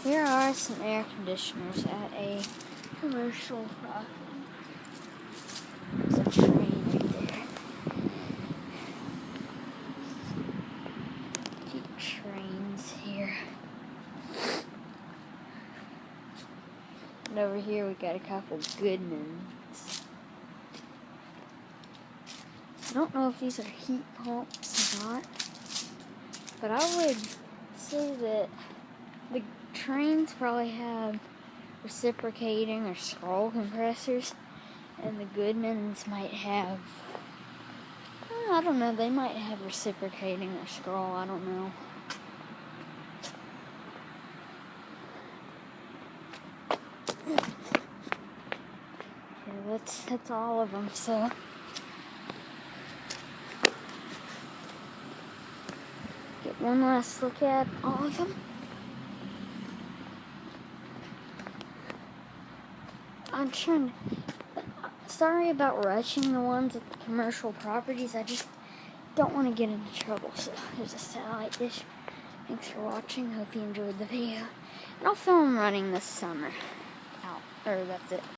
Here are some air conditioners at a commercial property. There's a train right there. Few trains here. And over here we got a couple Goodmans. I don't know if these are heat pumps or not, but I would say that the Tranes probably have reciprocating or scroll compressors, and the Goodmans might have, I don't know, they might have reciprocating or scroll, I don't know. Yeah, that's all of them, so. Get one last look at all of them. I'm trying to, sorry about rushing the ones at the commercial properties. I just don't want to get into trouble. So here's a satellite dish. Thanks for watching. Hope you enjoyed the video. And I'll film running this summer. Out. Or that's it.